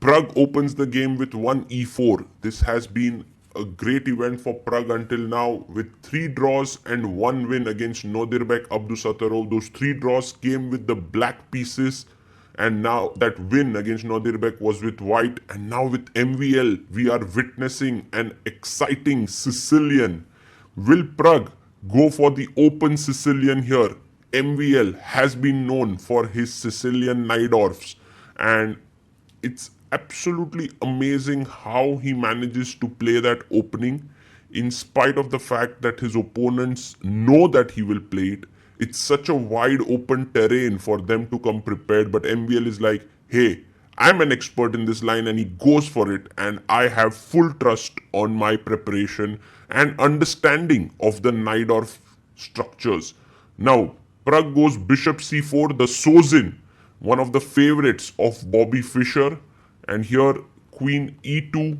Pragg opens the game with 1 e4. This has been a great event for Pragg until now, with 3 draws and 1 win against Nodirbek Abdusattorov. Those 3 draws came with the black pieces, and now that win against Nodirbek was with white. And now with MVL, we are witnessing an exciting Sicilian. Will Pragg go for the open Sicilian here? MVL has been known for his Sicilian Najdorfs, and it's absolutely amazing how he manages to play that opening in spite of the fact that his opponents know that he will play it. It's such a wide open terrain for them to come prepared, but MVL is like, hey, I'm an expert in this line, and he goes for it, and I have full trust on my preparation and understanding of the Najdorf structures. Now, Pragg goes bishop c4, the Sozin, one of the favorites of Bobby Fischer, and here queen e2,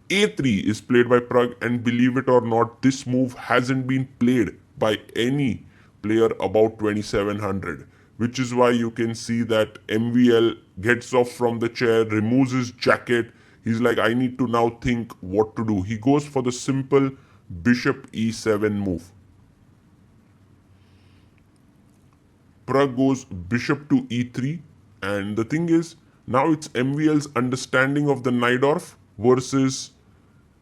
a3 is played by Pragg, and believe it or not, this move hasn't been played by any player about 2700, which is why you can see that MVL gets off from the chair, removes his jacket. He's like, I need to now think what to do. He goes for the simple bishop e7 move. Pragg goes bishop to e3, and the thing is, now it's MVL's understanding of the Najdorf versus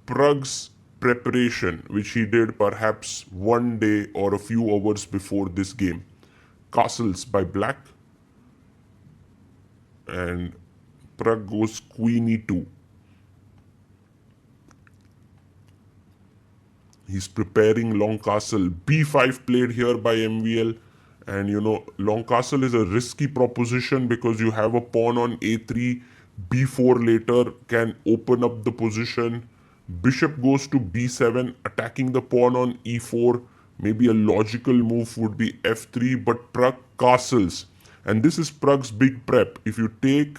Pragg's preparation, which he did perhaps one day or a few hours before this game. Castles by black, and Pragg goes queen e2. He's preparing long castle. b5 played here by MVL. And you know, long castle is a risky proposition because you have a pawn on a3, b4 later can open up the position. Bishop goes to b7, attacking the pawn on e4. Maybe a logical move would be f3, but Pragg castles. And this is Pragg's big prep. If you take,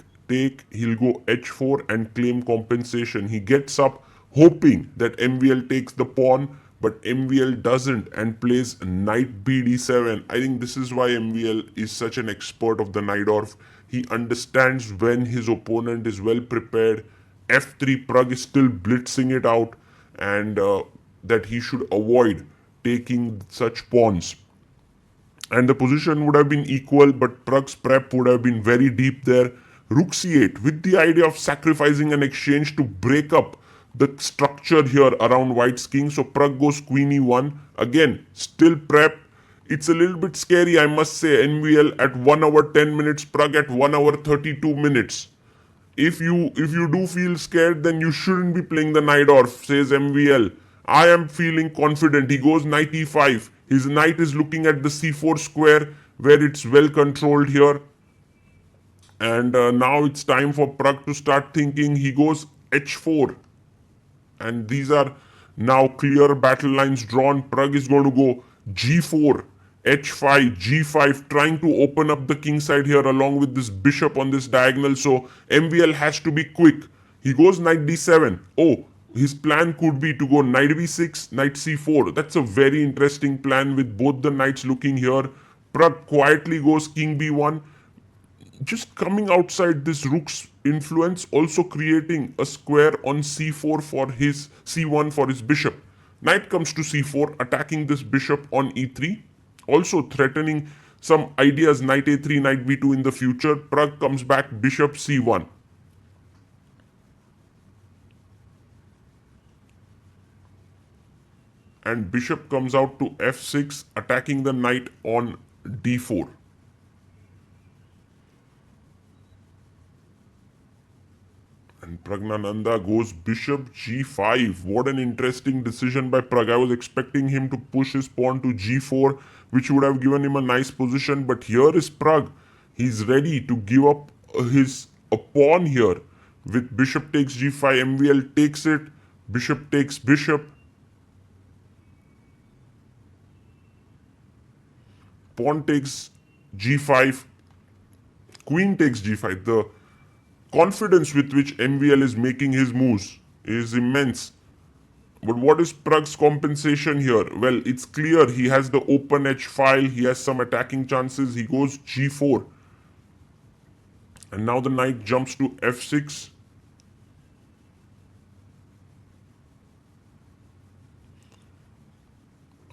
he'll go h4 and claim compensation. He gets up hoping that MVL takes the pawn, but MVL doesn't and plays knight bd7. I think this is why MVL is such an expert of the Najdorf. He understands when his opponent is well prepared. f3, Pragg is still blitzing it out, and that he should avoid taking such pawns. And the position would have been equal, but Pragg's prep would have been very deep there. Rook c8 with the idea of sacrificing an exchange to break up the structure here around white's king. So Pragg goes queen e1. Again, still prep. It's a little bit scary, I must say. MVL at 1 hour 10 minutes, Pragg at 1 hour 32 minutes. If you do feel scared, then you shouldn't be playing the Najdorf, says MVL. I am feeling confident. He goes knight e5. His knight is looking at the c4 square where it's well controlled here. And now it's time for Pragg to start thinking. He goes h4. And these are now clear battle lines drawn. Pragg is going to go g4, h5, g5, trying to open up the king side here along with this bishop on this diagonal. So MVL has to be quick. He goes knight d7. Oh, his plan could be to go knight b6, knight c4. That's a very interesting plan with both the knights looking here. Pragg quietly goes king b1. Just coming outside this rook's influence, also creating a square on c4 for his c1 for his bishop. Knight comes to c4, attacking this bishop on e3, also threatening some ideas, knight a3, knight b2 in the future. Pragg comes back, bishop c1. And bishop comes out to f6, attacking the knight on d4. And Praggnanandhaa goes bishop g5. What an interesting decision by Pragg. I was expecting him to push his pawn to g4, which would have given him a nice position. But here is Pragg. He's ready to give up a pawn here. With bishop takes g5, MVL takes it. Bishop takes bishop. Pawn takes g5. Queen takes g5. The confidence with which MVL is making his moves is immense. But what is Pragg's compensation here? Well, it's clear he has the open edge file. He has some attacking chances. He goes g4. And now the knight jumps to f6.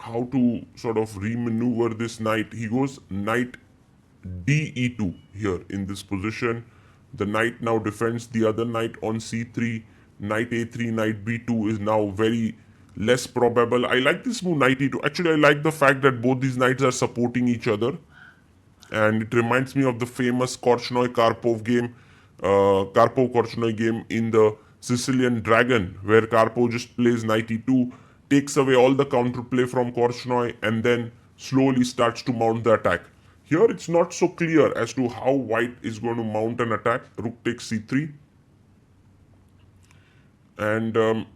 how to sort of remaneuver this knight. He goes knight de2 here in this position. The knight now defends the other knight on c3. Knight a3, knight b2 is now very less probable. I like this move, knight e2. Actually, I like the fact that both these knights are supporting each other. And it reminds me of the famous Korchnoi-Karpov game, Karpov-Korchnoi game in the Sicilian Dragon, where Karpov just plays knight e2, takes away all the counterplay from Korchnoi, and then slowly starts to mount the attack. Here it's not so clear as to how white is going to mount an attack. Rook takes c3. And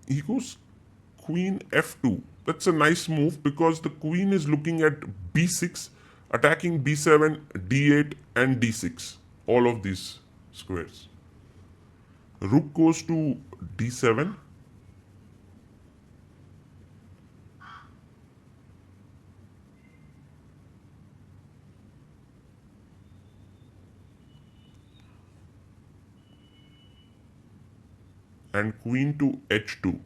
he goes queen f2. That's a nice move because the queen is looking at b6, attacking b7, d8 and d6. All of these squares. Rook goes to d7. And queen to h2.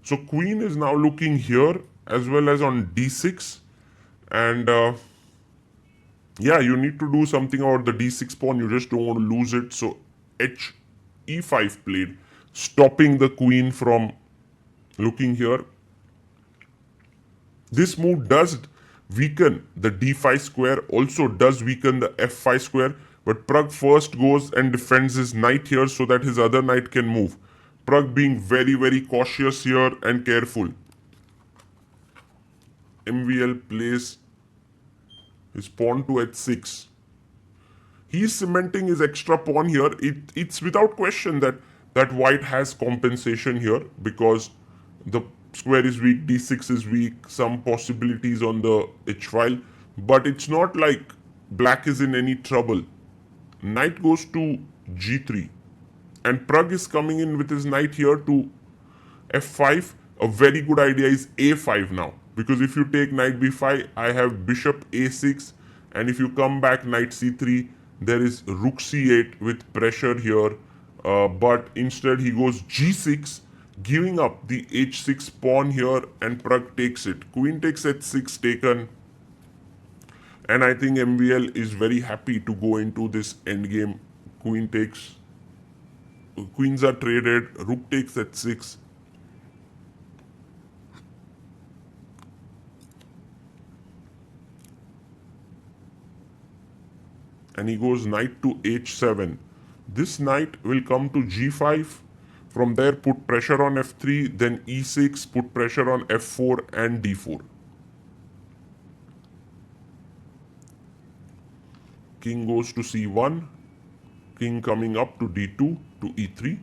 So queen is now looking here as well as on d6. And yeah, you need to do something about the d6 pawn. You just don't want to lose it. So e5 played, stopping the queen from looking here. This move does weaken the d5 square, also does weaken the f5 square. But Pragg first goes and defends his knight here so that his other knight can move. Pragg being very cautious here and careful. MVL plays his pawn to h6. He's cementing his extra pawn here. It's without question that white has compensation here because the square is weak, d6 is weak, some possibilities on the h-file. But it's not like black is in any trouble. Knight goes to g3. And Pragg is coming in with his knight here to f5. A very good idea is a5 now. Because if you take knight b5, I have bishop a6. And if you come back knight c3, there is rook c8 with pressure here. But instead he goes g6, giving up the h6 pawn here, and Pragg takes it. Queen takes h6 taken. And I think MVL is very happy to go into this endgame. Queen takes... Queens are traded, rook takes h6. And he goes knight to h7. This knight will come to g5. From there put pressure on f3, then e6, put pressure on f4 and d4. King goes to c1. King coming up to d2 to e3.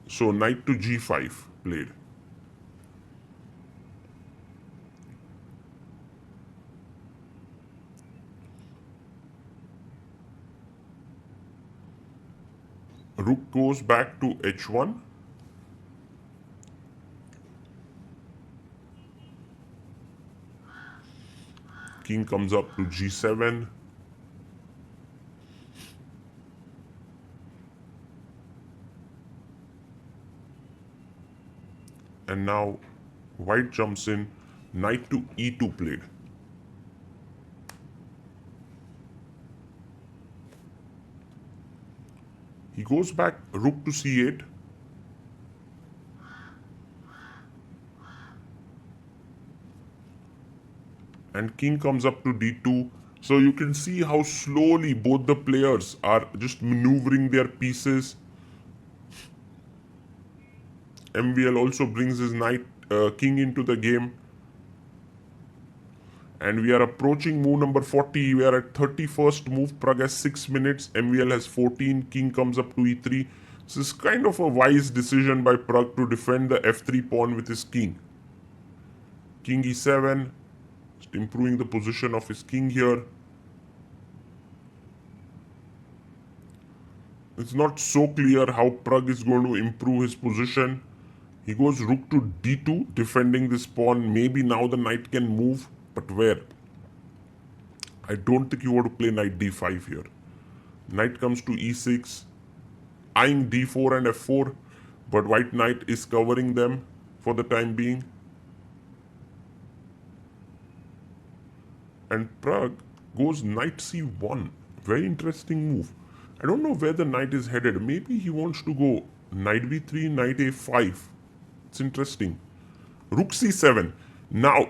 So knight to g5 played. Rook goes back to h1. King comes up to g7. And now white jumps in, knight to e2 played. He goes back rook to c8. And king comes up to d2. So you can see how slowly both the players are just maneuvering their pieces. MVL also brings his king into the game. And we are approaching move number 40. We are at 31st move. Pragg has 6 minutes. MVL has 14. King comes up to e3. This is kind of a wise decision by Pragg to defend the f3 pawn with his king. King e7. Just improving the position of his king here. It's not so clear how Pragg is going to improve his position. He goes rook to d2, defending this pawn. Maybe now the knight can move, but where? I don't think you want to play knight d5 here. Knight comes to e6, eyeing d4 and f4, but white knight is covering them for the time being. And Prague goes knight c1. Very interesting move. I don't know where the knight is headed. Maybe he wants to go knight b3, knight a5. It's interesting. Rook c7. Now,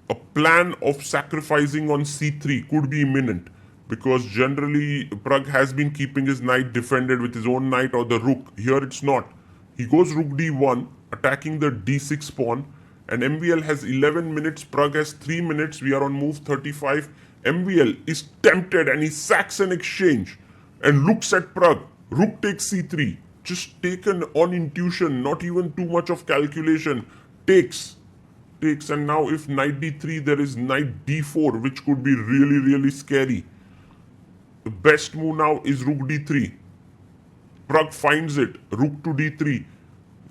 a plan of sacrificing on c3 could be imminent because generally Prague has been keeping his knight defended with his own knight or the rook. Here it's not. He goes rook d1, attacking the d6 pawn, and MVL has 11 minutes. Prague has 3 minutes. We are on move 35. MVL is tempted and he sacks an exchange and looks at Prague. Rook takes c3. Just taken on intuition, not even too much of calculation. Takes, and now if knight d3, there is knight d4, which could be really, really scary. The best move now is rook d3. Prague finds it. Rook to d3.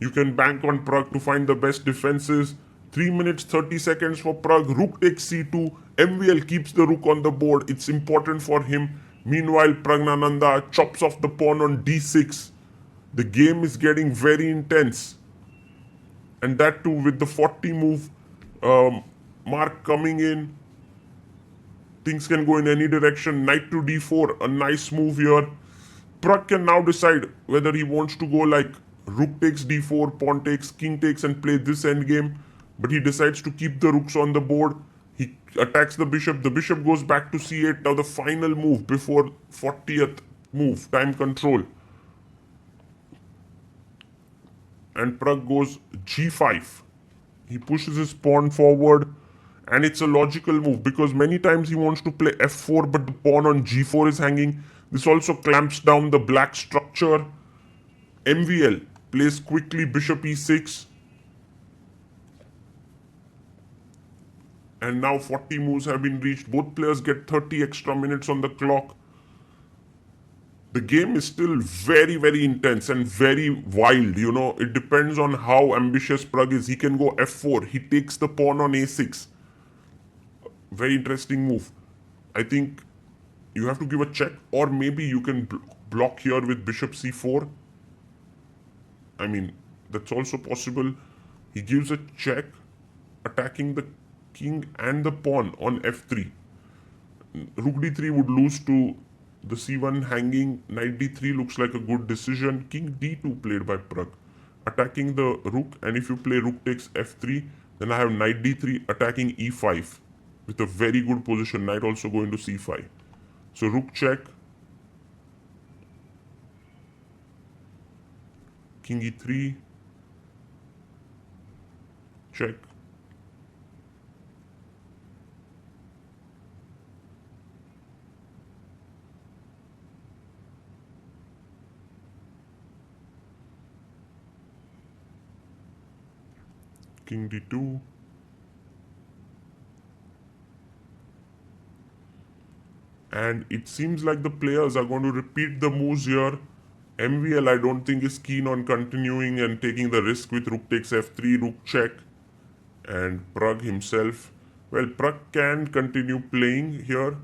You can bank on Prague to find the best defenses. 3 minutes 30 seconds for Prague. Rook takes c2. MVL keeps the rook on the board. It's important for him. Meanwhile, Praggnanandhaa chops off the pawn on d6. The game is getting very intense. And that too with the 40 move mark coming in. Things can go in any direction. Knight to d4, a nice move here. Prague can now decide whether he wants to go like rook takes d4, pawn takes, king takes and play this endgame. But he decides to keep the rooks on the board. He attacks the bishop. The bishop goes back to c8. Now the final move before 40th move, time control. And Prague goes g5. He pushes his pawn forward and it's a logical move because many times he wants to play f4 but the pawn on g4 is hanging. This also clamps down the black structure. MVL plays quickly bishop e6. And now 40 moves have been reached. Both players get 30 extra minutes on the clock. The game is still very, very intense and very wild. You know, it depends on how ambitious Prague is. He can go f4. He takes the pawn on a6. Very interesting move. I think you have to give a check, or maybe you can block here with bishop c4. I mean, that's also possible. He gives a check, attacking the king and the pawn on f3. Rook d3 would lose to the c1 hanging. Knight d3 looks like a good decision. King d2 played by Prague, attacking the rook. And if you play rook takes f3, then I have knight d3 attacking e5 with a very good position. Knight also going to c5. So rook check, king e3, check. King d2. And it seems like the players are going to repeat the moves here. MVL I don't think is keen on continuing and taking the risk with rook takes f3, rook check. And Prague himself, well, Prague can continue playing here.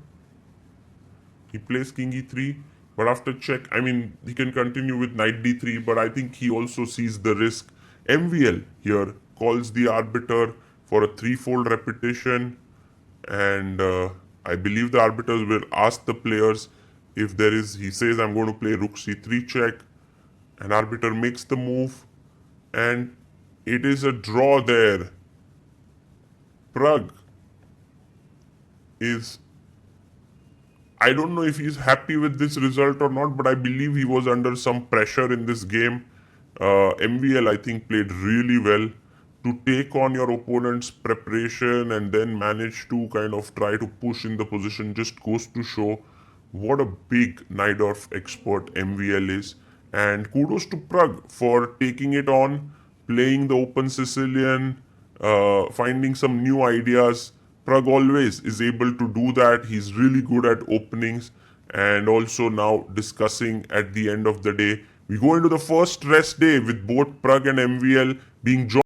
He plays king e3, but after check, I mean, he can continue with knight d3, but I think he also sees the risk. MVL here calls the arbiter for a threefold repetition, and I believe the arbiters will ask the players if there is, he says, I'm going to play rook c3 check, and arbiter makes the move, and it is a draw there. Prague is, I don't know if he's happy with this result or not, but I believe he was under some pressure in this game. MVL, I think, played really well to take on your opponent's preparation and then manage to kind of try to push in the position. Just goes to show what a big Najdorf expert MVL is. And kudos to Prague for taking it on, playing the open Sicilian, finding some new ideas. Prague always is able to do that. He's really good at openings and also now discussing at the end of the day. We go into the first rest day with both Prague and MVL being joined